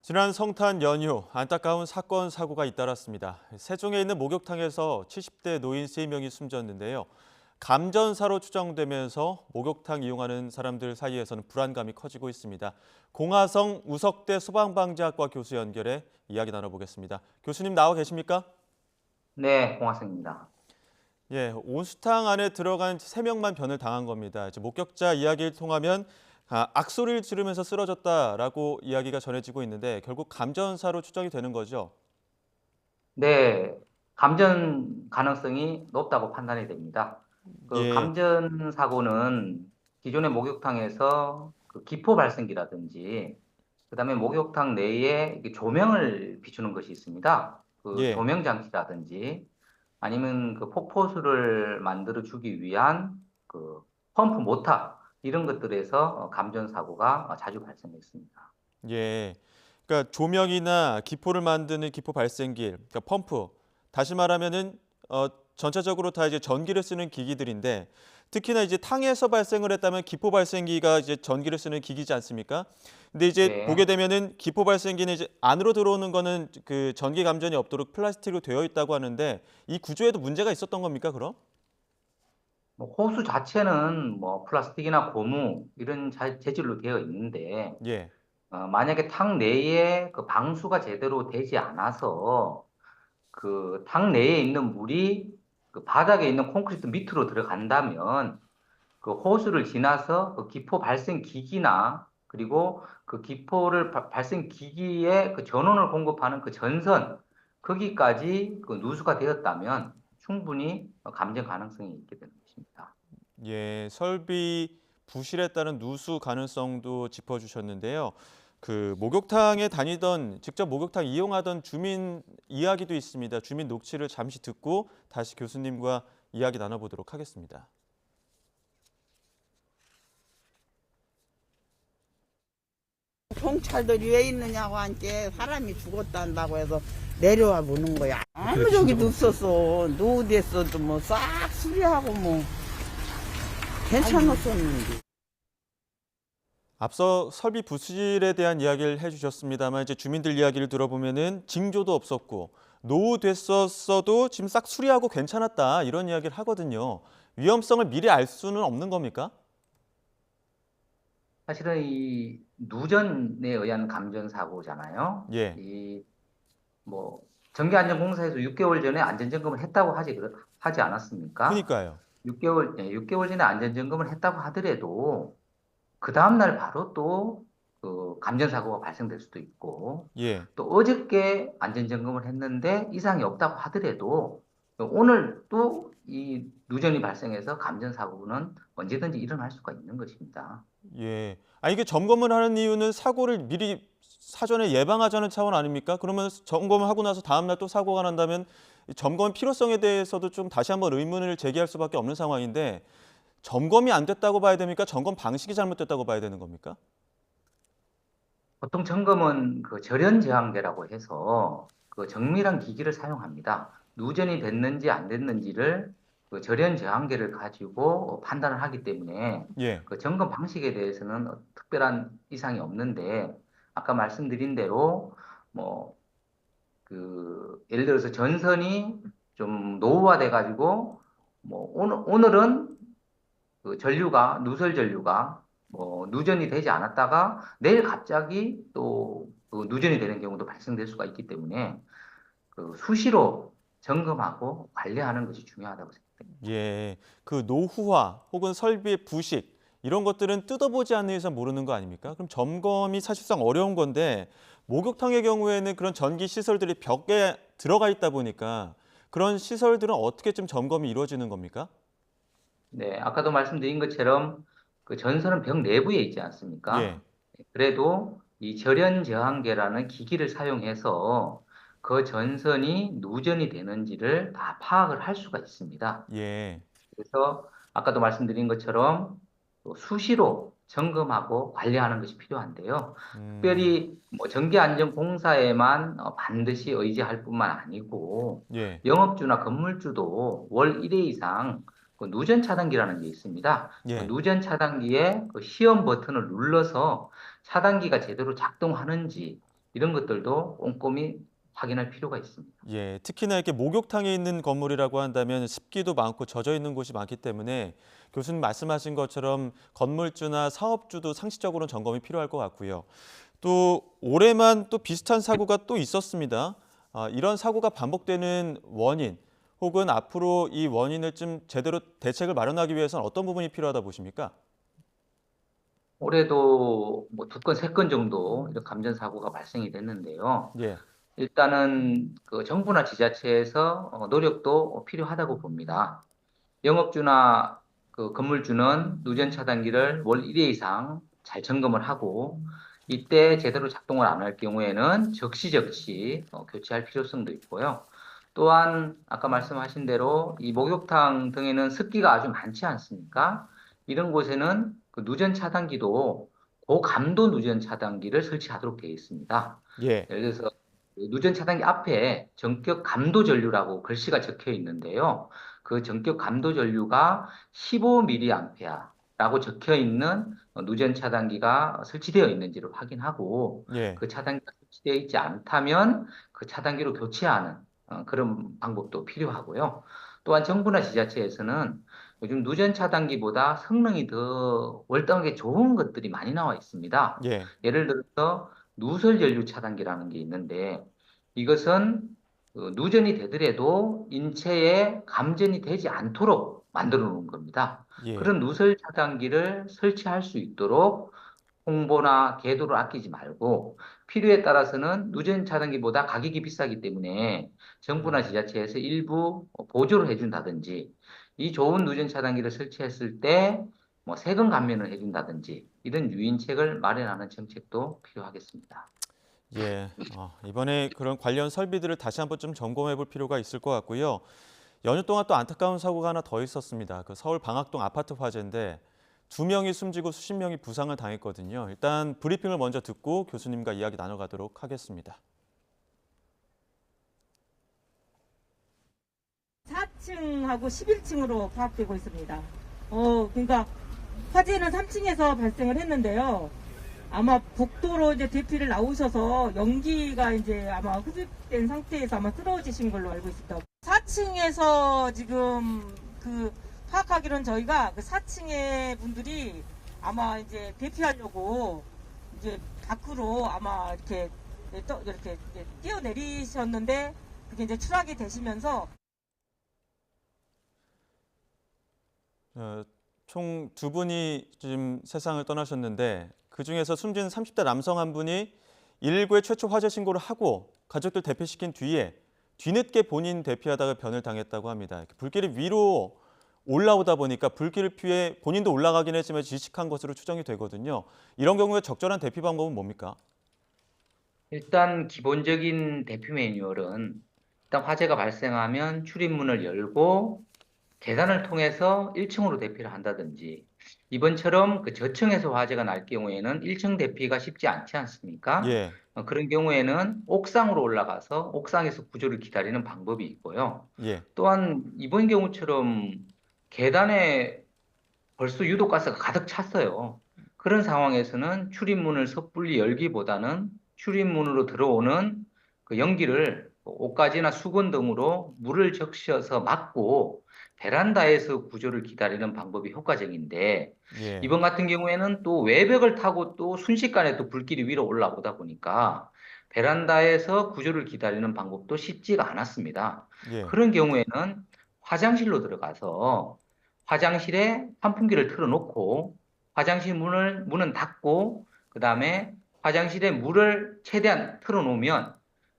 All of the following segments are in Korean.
지난 성탄 연휴 안타까운 사건 사고가 잇따랐습니다. 세종에 있는 목욕탕에서 70대 노인 3명이 숨졌는데요. 감전사로 추정되면서 목욕탕 이용하는 사람들 사이에서는 불안감이 커지고 있습니다. 공화성 우석대 소방방재학과 교수 연결해 이야기 나눠보겠습니다. 교수님 나와 계십니까? 네, 공학생입니다. 예, 온수탕 안에 들어간 3명만 변을 당한 겁니다. 이제 목격자 이야기를 통하면 악소리를 지르면서 쓰러졌다라고 이야기가 전해지고 있는데 결국 감전사로 추정이 되는 거죠. 네, 감전 가능성이 높다고 판단이 됩니다. 그 예, 감전 사고는 기존의 목욕탕에서 그 기포 발생기라든지, 그다음에 목욕탕 내에 이렇게 조명을 비추는 것이 있습니다. 그 예, 조명 장치라든지, 아니면 그 폭포수를 만들어 주기 위한 그 펌프 모터 이런 것들에서 감전 사고가 자주 발생했습니다. 예. 그러니까 조명이나 기포를 만드는 기포 발생기, 그러니까 펌프. 다시 말하면은 전체적으로 다 이제 전기를 쓰는 기기들인데 특히나 이제 탕에서 발생을 했다면 기포 발생기가 이제 전기를 쓰는 기기지 않습니까? 근데 이제 보게 네. 되면은 기포 발생기는 이제 안으로 들어오는 거는 그 전기 감전이 없도록 플라스틱으로 되어 있다고 하는데 이 구조에도 문제가 있었던 겁니까, 그럼? 뭐 호수 자체는 뭐 플라스틱이나 고무 이런 재질로 되어 있는데 예. 만약에 탕 내에 그 방수가 제대로 되지 않아서 그 탕 내에 있는 물이 그 바닥에 있는 콘크리트 밑으로 들어간다면 그 호수를 지나서 그 기포 발생 기기나 그리고 그 기포를 발생 기기에 그 전원을 공급하는 그 전선 거기까지 그 누수가 되었다면 충분히 감전 가능성이 있게 되는 것입니다. 예, 설비 부실에 따른 누수 가능성도 짚어주셨는데요. 그 목욕탕에 다니던 직접 목욕탕 이용하던 주민 이야기도 있습니다. 주민 녹취를 잠시 듣고 다시 교수님과 이야기 나눠보도록 하겠습니다. 경찰들이 왜 있느냐고 하니까 사람이 죽었단다고 해서 내려와 보는 거야. 아무 저기도 없었어. 노후됐어도 뭐 싹 수리하고 뭐 괜찮았었는데. 앞서 설비 부실에 대한 이야기를 해주셨습니다만 이제 주민들 이야기를 들어보면은 징조도 없었고 노후됐었어도 지금 싹 수리하고 괜찮았다 이런 이야기를 하거든요. 위험성을 미리 알 수는 없는 겁니까? 사실은 이 누전에 의한 감전 사고잖아요. 예, 이 뭐 전기안전공사에서 6개월 전에 안전점검을 했다고 하지 않았습니까? 그니까요. 6개월 전에 안전점검을 했다고 하더라도 그 다음날 바로 또 그 감전사고가 발생될 수도 있고, 예. 또 어저께 안전점검을 했는데 이상이 없다고 하더라도 오늘 또 이 누전이 발생해서 감전사고는 언제든지 일어날 수가 있는 것입니다. 예. 이게 점검을 하는 이유는 사고를 미리 사전에 예방하자는 차원 아닙니까? 그러면 점검을 하고 나서 다음날 또 사고가 난다면 이 점검 필요성에 대해서도 좀 다시 한번 의문을 제기할 수밖에 없는 상황인데 점검이 안 됐다고 봐야 됩니까? 점검 방식이 잘못됐다고 봐야 되는 겁니까? 보통 점검은 그 절연 제한계라고 해서 그 정밀한 기기를 사용합니다. 누전이 됐는지 안 됐는지를 그 절연 저항계를 가지고 판단을 하기 때문에 예. 그 점검 방식에 대해서는 특별한 이상이 없는데 아까 말씀드린 대로 뭐 그 예를 들어서 전선이 좀 노후화돼 가지고 뭐 오늘은 그 전류가 누설 전류가 뭐 누전이 되지 않았다가 내일 갑자기 또그 누전이 되는 경우도 발생될 수가 있기 때문에 그 수시로 점검하고 관리하는 것이 중요하다고 생각됩니다. 예. 그 노후화 혹은 설비의 부식 이런 것들은 뜯어보지 않는 이상 모르는 거 아닙니까? 그럼 점검이 사실상 어려운 건데 목욕탕의 경우에는 그런 전기 시설들이 벽에 들어가 있다 보니까 그런 시설들은 어떻게 좀 점검이 이루어지는 겁니까? 네, 아까도 말씀드린 것처럼 그 전선은 벽 내부에 있지 예. 않습니까? 그래도 이 절연 저항계라는 기기를 사용해서 그 전선이 누전이 되는지를 다 파악을 할 수가 있습니다. 예. 그래서 아까도 말씀드린 것처럼 또 수시로 점검하고 관리하는 것이 필요한데요. 음. 특별히 뭐 전기안전공사에만 반드시 의지할 뿐만 아니고 예. 영업주나 건물주도 월 1회 이상 그 누전 차단기라는 게 있습니다. 그 예. 누전 차단기에 그 시험 버튼을 눌러서 차단기가 제대로 작동하는지 이런 것들도 꼼꼼히 확인할 필요가 있습니다. 예, 특히나 이렇게 목욕탕에 있는 건물이라고 한다면 습기도 많고 젖어 있는 곳이 많기 때문에 교수님 말씀하신 것처럼 건물주나 사업주도 상시적으로 점검이 필요할 것 같고요. 또 올해만 또 비슷한 사고가 또 있었습니다. 이런 사고가 반복되는 원인 혹은 앞으로 이 원인을 좀 제대로 대책을 마련하기 위해서는 어떤 부분이 필요하다 보십니까? 올해도 뭐 2건, 3건 정도 이런 감전 사고가 발생이 됐는데요. 예, 일단은 그 정부나 지자체에서 노력도 필요하다고 봅니다. 영업주나 그 건물주는 누전 차단기를 월 1회 이상 잘 점검을 하고 이때 제대로 작동을 안 할 경우에는 적시적시 교체할 필요성도 있고요. 또한 아까 말씀하신 대로 이 목욕탕 등에는 습기가 아주 많지 않습니까? 이런 곳에는 그 누전 차단기도 고감도 누전 차단기를 설치하도록 되어 있습니다. 예, 예를 들어서 그 누전 차단기 앞에 전격 감도 전류라고 글씨가 적혀 있는데요. 그 전격 감도 전류가 15mA라고 적혀 있는 누전 차단기가 설치되어 있는지를 확인하고 예, 그 차단기가 설치되어 있지 않다면 그 차단기로 교체하는 그런 방법도 필요하고요. 또한 정부나 지자체에서는 요즘 누전 차단기보다 성능이 더 월등하게 좋은 것들이 많이 나와 있습니다. 예, 예를 들어서 누설 전류 차단기라는 게 있는데 이것은 그 누전이 되더라도 인체에 감전이 되지 않도록 만들어 놓은 겁니다. 예, 그런 누설 차단기를 설치할 수 있도록 홍보나 계도를 아끼지 말고 필요에 따라서는 누전 차단기보다 가격이 비싸기 때문에 정부나 지자체에서 일부 보조를 해준다든지 이 좋은 누전 차단기를 설치했을 때 뭐 세금 감면을 해준다든지 이런 유인책을 마련하는 정책도 필요하겠습니다. 예. 이번에 그런 관련 설비들을 다시 한번 좀 점검해 볼 필요가 있을 것 같고요. 연휴 동안 또 안타까운 사고가 하나 더 있었습니다. 그 서울 방학동 아파트 화재인데 2명이 숨지고 수십 명이 부상을 당했거든요. 일단 브리핑을 먼저 듣고 교수님과 이야기 나눠가도록 하겠습니다. 4층하고 11층으로 파악되고 있습니다. 그러니까 화재는 3층에서 발생을 했는데요. 아마 복도로 이제 대피를 나오셔서 연기가 이제 아마 흡입된 상태에서 아마 쓰러지신 걸로 알고 있습니다. 4층에서 지금 그 파악하기로는 저희가 그 4층의 분들이 아마 이제 대피하려고 이제 밖으로 아마 이렇게 이렇게 뛰어내리셨는데 그게 이제 추락이 되시면서 총 2분이 지금 세상을 떠나셨는데 그중에서 숨진 30대 남성 한 분이 119에 최초 화재 신고를 하고 가족들 대피시킨 뒤에 뒤늦게 본인 대피하다가 변을 당했다고 합니다. 불길이 위로 올라오다 보니까 불길을 피해 본인도 올라가긴 했지만 질식한 것으로 추정이 되거든요. 이런 경우에 적절한 대피 방법은 뭡니까? 일단 기본적인 대피 매뉴얼은 일단 화재가 발생하면 출입문을 열고 계단을 통해서 1층으로 대피를 한다든지 이번처럼 그 저층에서 화재가 날 경우에는 1층 대피가 쉽지 않지 않습니까? 예, 그런 경우에는 옥상으로 올라가서 옥상에서 구조를 기다리는 방법이 있고요. 예, 또한 이번 경우처럼 계단에 벌써 유독가스가 가득 찼어요. 그런 상황에서는 출입문을 섣불리 열기보다는 출입문으로 들어오는 그 연기를 옷가지나 수건 등으로 물을 적셔서 막고 베란다에서 구조를 기다리는 방법이 효과적인데 예, 이번 같은 경우에는 또 외벽을 타고 또 순식간에 또 불길이 위로 올라오다 보니까 베란다에서 구조를 기다리는 방법도 쉽지가 않았습니다. 예, 그런 경우에는 화장실로 들어가서 화장실에 환풍기를 틀어놓고 화장실 문은 닫고 그다음에 화장실에 물을 최대한 틀어놓으면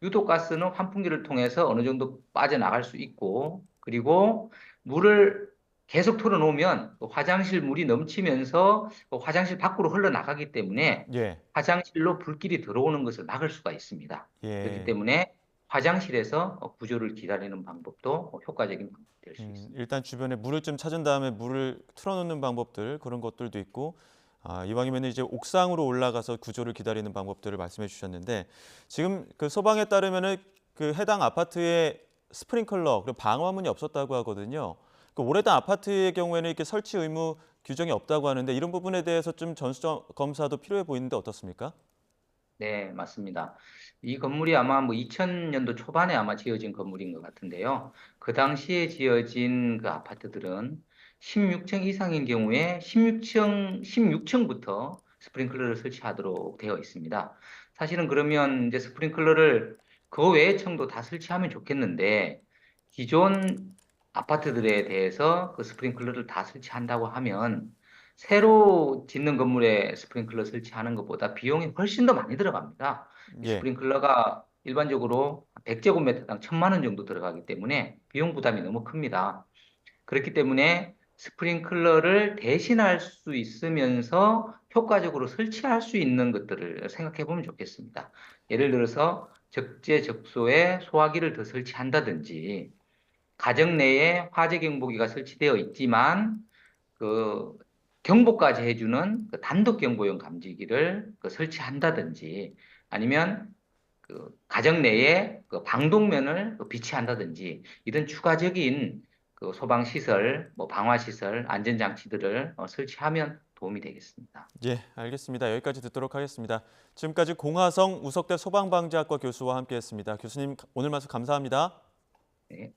유독가스는 환풍기를 통해서 어느 정도 빠져나갈 수 있고 그리고 물을 계속 틀어놓으면 화장실 물이 넘치면서 화장실 밖으로 흘러나가기 때문에 예, 화장실로 불길이 들어오는 것을 막을 수가 있습니다. 그렇기 예. 때문에 화장실에서 구조를 기다리는 방법도 효과적인 방법이 될 수 있습니다. 일단 주변에 물을 좀 찾은 다음에 물을 틀어놓는 방법들 그런 것들도 있고 이왕이면 이제 옥상으로 올라가서 구조를 기다리는 방법들을 말씀해 주셨는데 지금 그 소방에 따르면은 그 해당 아파트에 스프링클러 그리고 방화문이 없었다고 하거든요. 그 오래된 아파트의 경우에는 이렇게 설치 의무 규정이 없다고 하는데 이런 부분에 대해서 좀 전수 검사도 필요해 보이는데 어떻습니까? 네, 맞습니다. 이 건물이 아마 뭐 2000년도 초반에 아마 지어진 건물인 것 같은데요. 그 당시에 지어진 그 아파트들은 16층 이상인 경우에 16층부터 스프링클러를 설치하도록 되어 있습니다. 사실은 그러면 이제 스프링클러를 그 외의 층도 다 설치하면 좋겠는데 기존 아파트들에 대해서 그 스프링클러를 다 설치한다고 하면 새로 짓는 건물에 스프링클러 설치하는 것보다 비용이 훨씬 더 많이 들어갑니다. 이 예. 스프링클러가 일반적으로 100제곱미터당 1000만 원 정도 들어가기 때문에 비용 부담이 너무 큽니다. 그렇기 때문에 스프링클러를 대신할 수 있으면서 효과적으로 설치할 수 있는 것들을 생각해 보면 좋겠습니다. 예를 들어서 적재적소에 소화기를 더 설치한다든지 가정 내에 화재 경보기가 설치되어 있지만 그 경보까지 해주는 그 단독 경보용 감지기를 그 설치한다든지 아니면 그 가정 내에 그 방독면을 그 비치한다든지 이런 추가적인 그 소방 시설, 뭐 방화 시설, 안전 장치들을 설치하면 도움이 되겠습니다. 예, 알겠습니다. 여기까지 듣도록 하겠습니다. 지금까지 공화성 우석대 소방방재학과 교수와 함께했습니다. 교수님 오늘 말씀 감사합니다. 네.